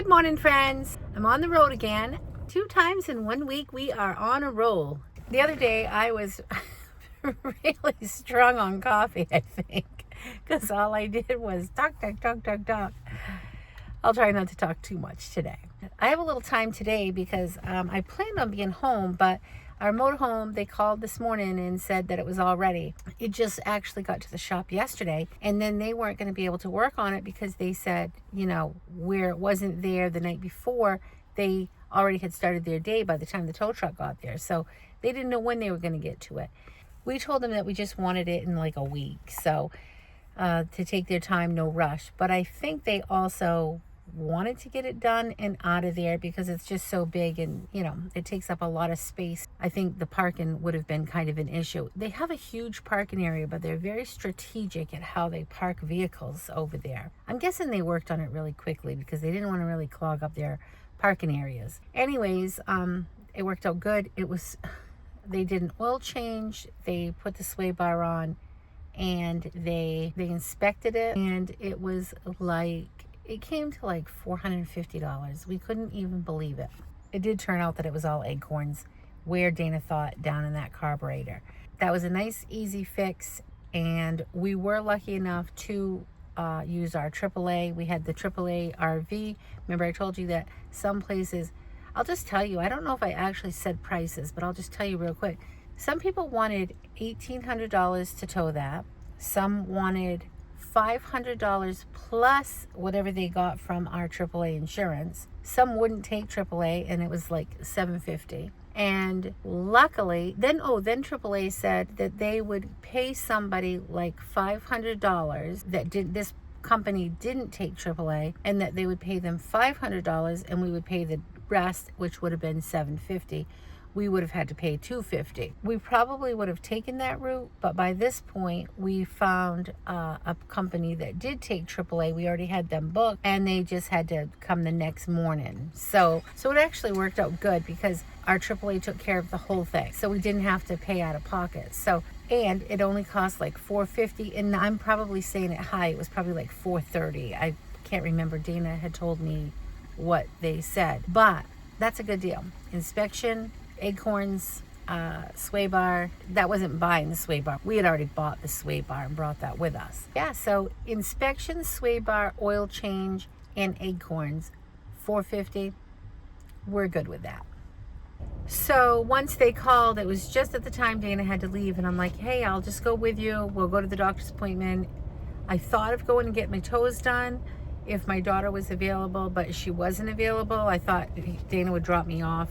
Good morning, friends. I'm on the road again. 2 times in 1 week, we are on a roll. The other day, I was really strung on coffee, I think, because all I did was talk. I'll try not to talk too much today. I have a little time today because I planned on being home, but our motorhome, they called this morning and said that it was all ready. It just actually got to the shop yesterday, and then they weren't going to be able to work on it because they said, where it wasn't there the night before, they already had started their day by the time the tow truck got there. So they didn't know when they were going to get to it. We told them that we just wanted it in like a week. So to take their time, no rush. But I think they also wanted to get it done and out of there because it's just so big and it takes up a lot of space. I think the parking would have been kind of an issue. They have a huge parking area, but they're very strategic at how they park vehicles over there. I'm guessing they worked on it really quickly because they didn't want to really clog up their parking areas. Anyways, it worked out good. They did an oil change, they put the sway bar on, and they inspected it, and it was like, it came to like $450. We couldn't even believe it. It did turn out that it was all acorns where Dana thought down in that carburetor. That was a nice, easy fix, and we were lucky enough to use our AAA. We had the AAA RV. Remember I told you that some places, I'll just tell you, I don't know if I actually said prices, but I'll just tell you real quick. Some people wanted $1,800 to tow that. Some wanted $500 plus whatever they got from our AAA insurance. Some wouldn't take AAA, and it was like $750. And luckily, then AAA said that they would pay somebody like $500 this company didn't take AAA, and that they would pay them $500, and we would pay the rest, which would have been $750. We would have had to pay $250. We probably would have taken that route, but by this point, we found a company that did take AAA. We already had them booked, and they just had to come the next morning. So it actually worked out good because our AAA took care of the whole thing. So we didn't have to pay out of pocket. And it only cost like $450, and I'm probably saying it high. It was probably like $430. I can't remember. Dana had told me what they said, but that's a good deal. Inspection, acorns, sway bar. That wasn't buying the sway bar. We had already bought the sway bar and brought that with us. Yeah, so inspection, sway bar, oil change, and acorns, $450. We're good with that. So once they called, it was just at the time Dana had to leave, and I'm like, hey, I'll just go with you. We'll go to the doctor's appointment. I thought of going and get my toes done if my daughter was available, but she wasn't available. I thought Dana would drop me off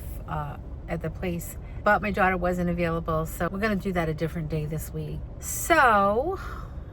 at the place, but my daughter wasn't available, so we're gonna do that a different day this week. So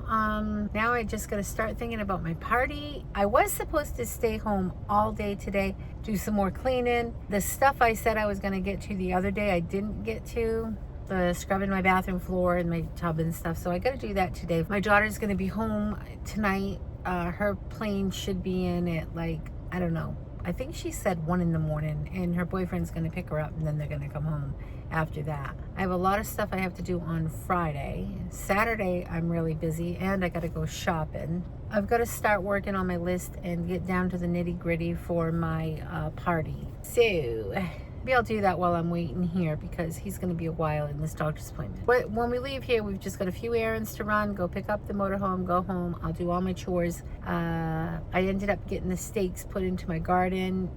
now I just gotta start thinking about my party. I was supposed to stay home all day today, do some more cleaning. The stuff I said I was gonna get to the other day, I didn't get to. The scrubbing my bathroom floor and my tub and stuff, so I gotta do that today. My daughter's gonna be home tonight. Her plane should be in at like, I don't know, I think she said 1 in the morning, and her boyfriend's going to pick her up, and then they're going to come home after that. I have a lot of stuff I have to do on Friday. Saturday, I'm really busy, and I got to go shopping. I've got to start working on my list and get down to the nitty gritty for my party. So maybe I'll do that while I'm waiting here because he's going to be a while in this doctor's appointment. But when we leave here, we've just got a few errands to run, go pick up the motorhome, go home. I'll do all my chores. I ended up getting the stakes put into my garden.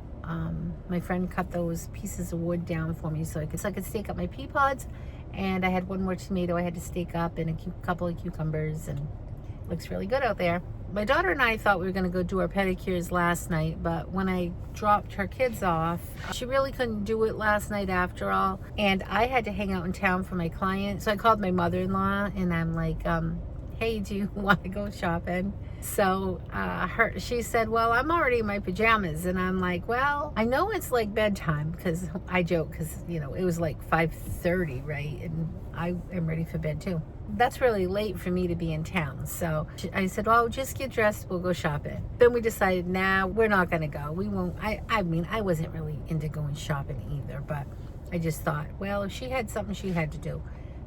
My friend cut those pieces of wood down for me so I could stake up my pea pods. And I had one more tomato I had to stake up and a couple of cucumbers, and it looks really good out there. My daughter and I thought we were going to go do our pedicures last night, but when I dropped her kids off, she really couldn't do it last night after all, and I had to hang out in town for my client. So I called my mother-in-law, and I'm like, hey, do you want to go shopping? So she said, well, I'm already in my pajamas. And I'm like, well, I know it's like bedtime, because I joke because, it was like 5:30, right? And I am ready for bed too. That's really late for me to be in town. So I said, well, just get dressed, we'll go shopping. Then we decided, nah, we're not going to go. We won't. I mean, I wasn't really into going shopping either, but I just thought, well, if she had something she had to do,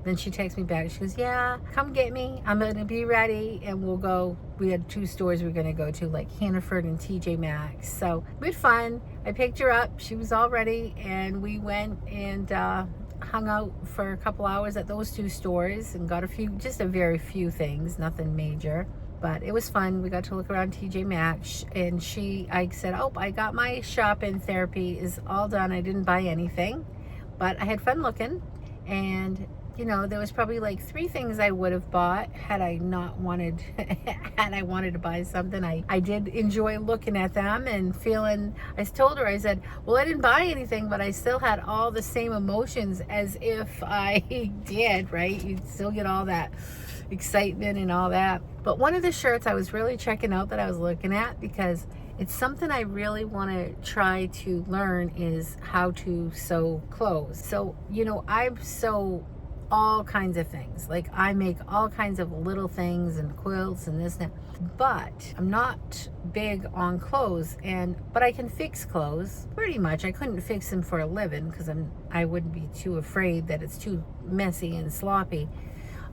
Then she texts me back. She goes, yeah, come get me. I'm going to be ready and we'll go. We had 2 stores we were going to go to, like Hannaford and TJ Maxx. So we had fun. I picked her up. She was all ready and we went and hung out for a couple hours at those 2 stores and got just a very few things, nothing major. But it was fun. We got to look around TJ Maxx and I said, oh, I got my shopping therapy is all done. I didn't buy anything, but I had fun looking. And, you know, there was probably like 3 things I would have bought had I not wanted, had I wanted to buy something. I did enjoy looking at them and feeling, I told her, I said, well, I didn't buy anything, but I still had all the same emotions as if I did, right? You'd still get all that excitement and all that. But one of the shirts I was really checking out that I was looking at, because it's something I really want to try to learn, is how to sew clothes. So, you know, I sew all kinds of things. Like I make all kinds of little things and quilts and this and that. But I'm not big on clothes, but I can fix clothes pretty much. I couldn't fix them for a living because I wouldn't be too afraid that it's too messy and sloppy.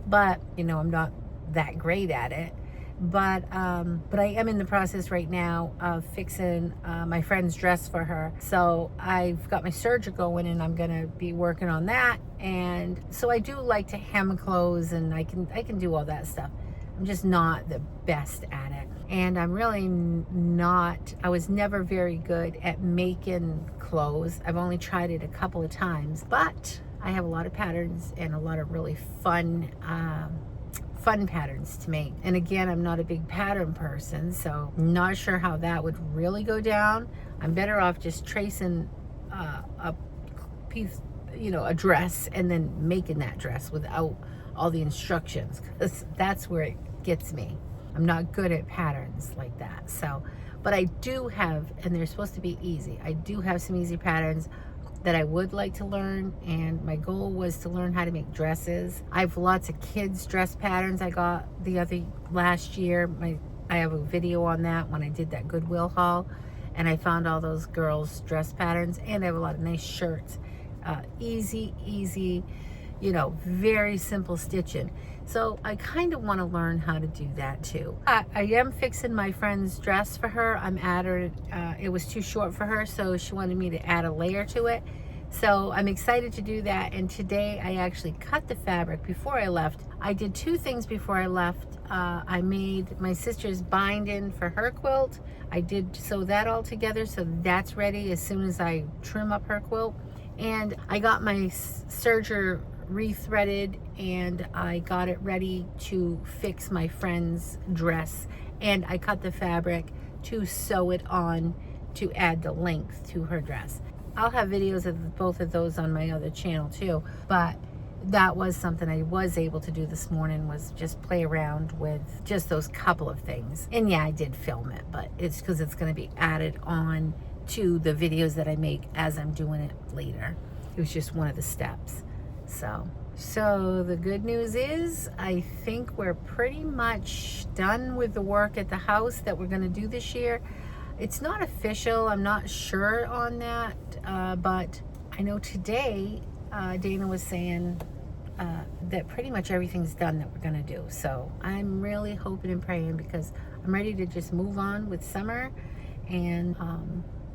But, you know, I'm not that great at it. But I am in the process right now of fixing my friend's dress for her. So I've got my serger going and I'm gonna be working on that. And so I do like to hem clothes and I can do all that stuff. I'm just not the best at it. And I'm really I was never very good at making clothes. I've only tried it a couple of times, but I have a lot of patterns and a lot of really fun patterns to make. And again, I'm not a big pattern person, so I'm not sure how that would really go down. I'm better off just tracing a piece, you know, a dress, and then making that dress without all the instructions, because that's where it gets me. I'm not good at patterns like that. So, but I do have, and they're supposed to be easy, I do have some easy patterns that I would like to learn, and my goal was to learn how to make dresses. I have lots of kids dress patterns I got last year. I have a video on that when I did that Goodwill haul, and I found all those girls dress patterns, and I have a lot of nice shirts. Easy, you know, very simple stitching. So I kind of want to learn how to do that too. I am fixing my friend's dress for her. It was too short for her, so she wanted me to add a layer to it. So I'm excited to do that. And today I actually cut the fabric before I left. I did 2 things before I left. I made my sister's binding for her quilt. I did sew that all together, so that's ready as soon as I trim up her quilt. And I got my serger rethreaded, and I got it ready to fix my friend's dress, and I cut the fabric to sew it on to add the length to her dress. I'll have videos of both of those on my other channel too, but that was something I was able to do this morning, was just play around with just those couple of things. And yeah, I did film it, but it's because it's going to be added on to the videos that I make as I'm doing it later. It was just one of the steps. So the good news is I think we're pretty much done with the work at the house that we're going to do this year. It's not official. I'm not sure on that, but I know today Dana was saying that pretty much everything's done that we're going to do. So I'm really hoping and praying, because I'm ready to just move on with summer and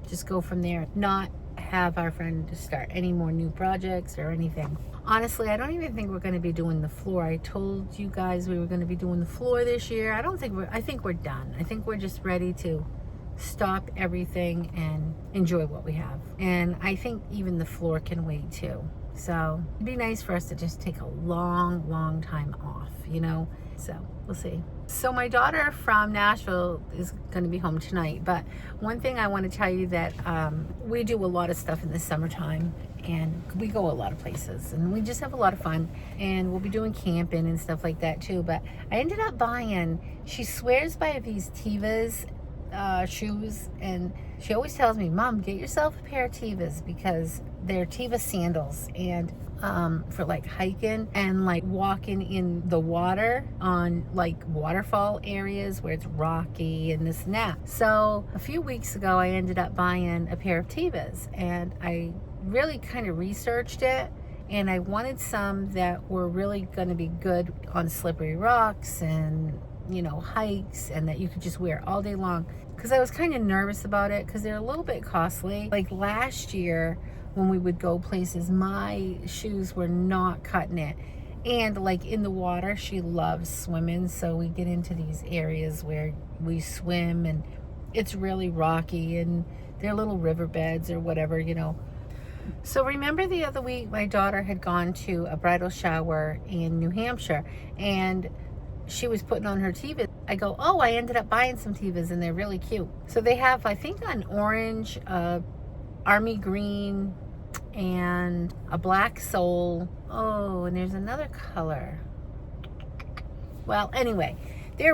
just go from there. Not have our friend to start any more new projects or anything. Honestly, I don't even think we're going to be doing the floor. I told you guys we were going to be doing the floor this year. I think we're done. I think we're just ready to stop everything and enjoy what we have. And I think even the floor can wait too. So it'd be nice for us to just take a long time off, you know? So we'll see. So my daughter from Nashville is going to be home tonight, but one thing I want to tell you that we do a lot of stuff in the summertime, and we go a lot of places, and we just have a lot of fun, and we'll be doing camping and stuff like that too. But I ended up buying, she swears by these Tevas shoes, and she always tells me, Mom, get yourself a pair of Tevas, because they're Teva sandals, and for like hiking and like walking in the water on like waterfall areas where it's rocky and this and that. So a few weeks ago I ended up buying a pair of Tevas, and I really kind of researched it, And I wanted some that were really going to be good on slippery rocks and, you know, hikes, and that you could just wear all day long. Because I was kind of nervous about it because they're a little bit costly. Like last year when we would go places, my shoes were not cutting it. And like in the water, she loves swimming. So we get into these areas where we swim and it's really rocky and they're little riverbeds or whatever, you know. So remember the other week, my daughter had gone to a bridal shower in New Hampshire and she was putting on her Tevas. I go, oh, I ended up buying some Tevas and they're really cute. So they have, I think, an orange, army green, and a black sole. Oh, and there's another color. Well, anyway, I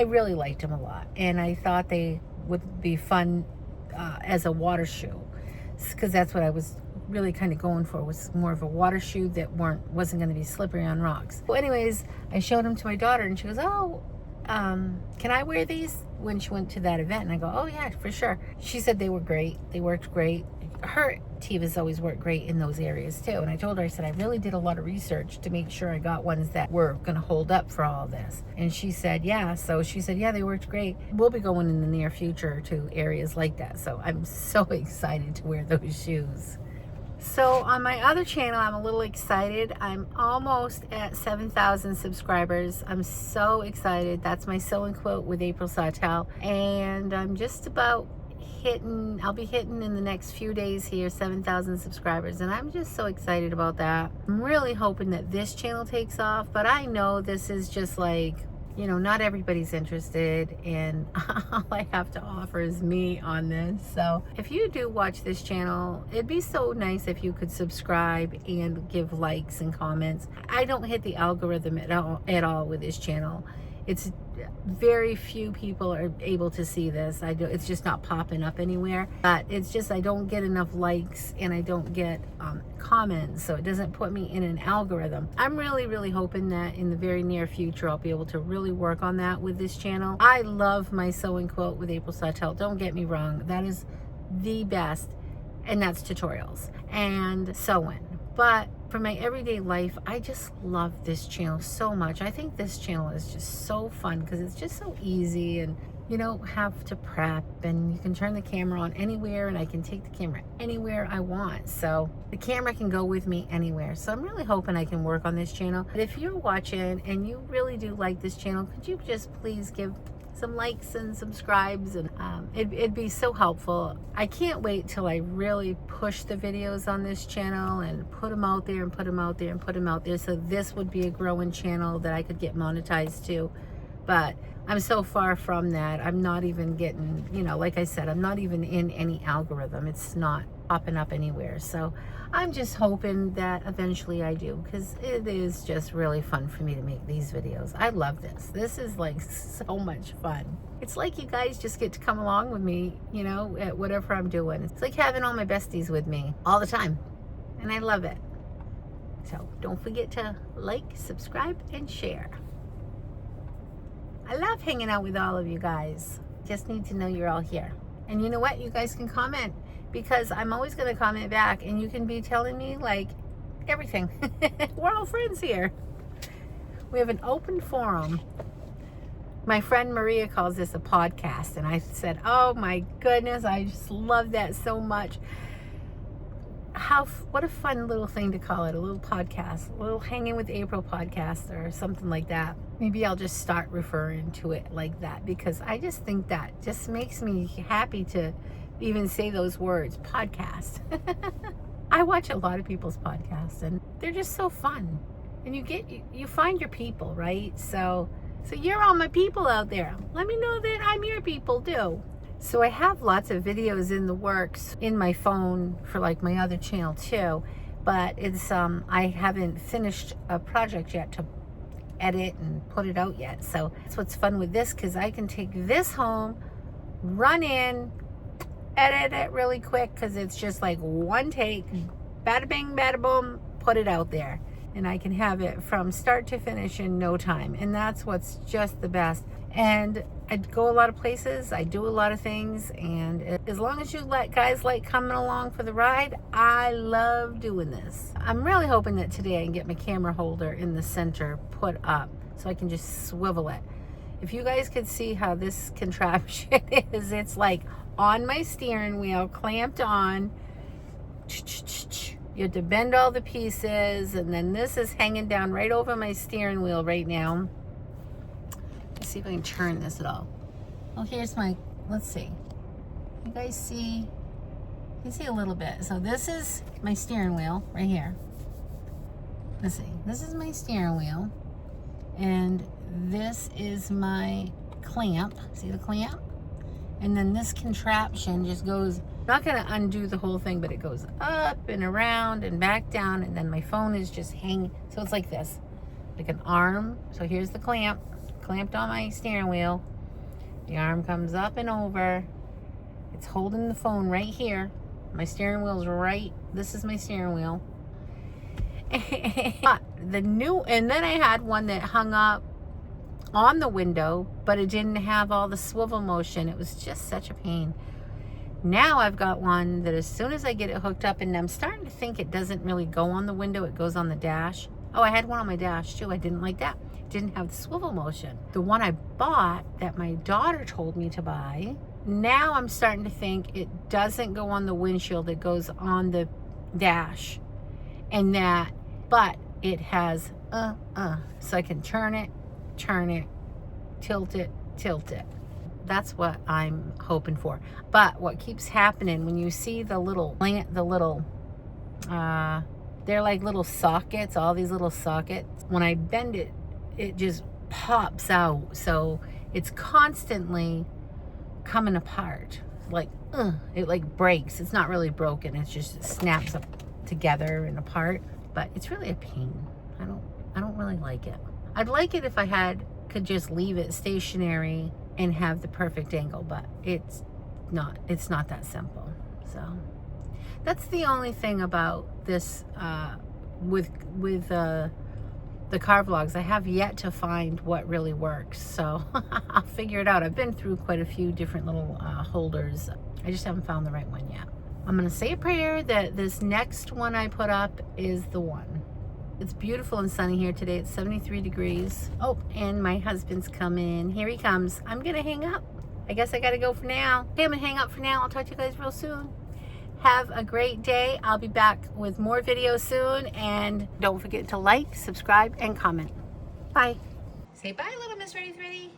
really liked them a lot. And I thought they would be fun as a water shoe. Because that's what I was really kind of going for, was more of a water shoe that wasn't going to be slippery on rocks. Well, anyways, I showed them to my daughter and she goes, oh, can I wear these? When she went to that event. And I go, oh yeah, for sure. She said they were great. They worked great. Her Tevas always work great in those areas too. And I told her, I said, I really did a lot of research to make sure I got ones that were going to hold up for all this. And she said, yeah. So she said, yeah, they worked great. We'll be going in the near future to areas like that. So I'm so excited to wear those shoes. So on my other channel, I'm a little excited. I'm almost at 7,000 subscribers. I'm so excited. That's my Sew and Quote with April Sawtelle. And I'm just about I'll be hitting in the next few days here 7,000 subscribers, and I'm just so excited about that. I'm really hoping that this channel takes off, but I know this is just like, you know, not everybody's interested, and all I have to offer is me on this. So if you do watch this channel, it'd be so nice if you could subscribe and give likes and comments. I don't hit the algorithm at all with this channel. It's very few people are able to see this. It's just not popping up anywhere. But it's just I don't get enough likes and I don't get comments, so it doesn't put me in an algorithm. I'm really hoping that in the very near future I'll be able to really work on that with this channel. I love my Sew and Quote with April Sawtelle. Don't get me wrong, that is the best, and that's tutorials and sewing. But for my everyday life, I just love this channel so much. I think this channel is just so fun because it's just so easy, and you don't have to prep, and you can turn the camera on anywhere, and I can take the camera anywhere I want. So the camera can go with me anywhere. So I'm really hoping I can work on this channel. But if you're watching and you really do like this channel, could you just please give some likes and subscribes, and it'd be so helpful. I can't wait till I really push the videos on this channel and put them out there and put them out there and put them out there, so this would be a growing channel that I could get monetized to. But I'm so far from that. I'm not even getting, you know, like I said, I'm not even in any algorithm. It's not popping up anywhere. So I'm just hoping that eventually I do, because it is just really fun for me to make these videos. I love this. This is like so much fun. It's like you guys just get to come along with me, you know, at whatever I'm doing. It's like having all my besties with me all the time, and I love it. So don't forget to like, subscribe, and share. I love hanging out with all of you guys. Just need to know you're all here. And you know what? You guys can comment, because I'm always going to comment back, and you can be telling me like everything. We're all friends here. We have an open forum. My friend Maria calls this a podcast, and I said, oh my goodness, I just love that so much. What a fun little thing to call it, a little podcast, a little Hanging with April podcast or something like that. Maybe I'll just start referring to it like that, because I just think that just makes me happy to even say those words, podcast. I watch a lot of people's podcasts, and they're just so fun, and you find your people, right? So you're all my people out there. Let me know that I'm your people too. So I have lots of videos in the works in my phone for like my other channel too, but it's I haven't finished a project yet to edit and put it out yet. So that's what's fun with this, because I can take this home, run in, edit it really quick, because it's just like one take, bada bing, bada boom, put it out there. And I can have it from start to finish in no time. And that's what's just the best. And I go a lot of places, I do a lot of things, and as long as you guys like coming along for the ride, I love doing this. I'm really hoping that today I can get my camera holder in the center put up so I can just swivel it. If you guys could see how this contraption is, it's like on my steering wheel, clamped on. You have to bend all the pieces, and then this is hanging down right over my steering wheel right now. Let's see if I can turn this at all. Well, here's my, let's see. You guys see? You can see a little bit. So this is my steering wheel right here. Let's see. This is my steering wheel. And this is my clamp. See the clamp? And then this contraption just goes, not going to undo the whole thing, but it goes up and around and back down. And then my phone is just hanging. So it's like this, like an arm. So here's the clamp, clamped on my steering wheel. The arm comes up and over. It's holding the phone right here. My steering wheel's right. This is my steering wheel. And then I had one that hung up on the window, but it didn't have all the swivel motion. It was just such a pain. Now I've got one that as soon as I get it hooked up, and I'm starting to think it doesn't really go on the window, it goes on the dash. Oh, I had one on my dash too. I didn't like that. It didn't have the swivel motion. The one I bought that my daughter told me to buy, now I'm starting to think it doesn't go on the windshield, it goes on the dash. And that, but it has so I can turn it, tilt it. That's what I'm hoping for. But what keeps happening when you see the little they're like little sockets, all these little sockets. When I bend it, it just pops out. So it's constantly coming apart. Like, it like breaks. It's not really broken. It's just, it snaps up together and apart. But it's really a pain. I don't really like it. I'd like it if I could just leave it stationary and have the perfect angle, but it's not that simple. So that's the only thing about this with the car vlogs. I have yet to find what really works, so I'll figure it out. I've been through quite a few different little holders. I just haven't found the right one yet. I'm gonna say a prayer that this next one I put up is the one. It's beautiful and sunny here today. It's 73 degrees. Oh, and my husband's coming. Here he comes. I'm gonna hang up. I guess I gotta go for now. Okay, I'm gonna hang up for now. I'll talk to you guys real soon. Have a great day. I'll be back with more videos soon. And don't forget to like, subscribe, and comment. Bye. Say bye, little Miss Ready.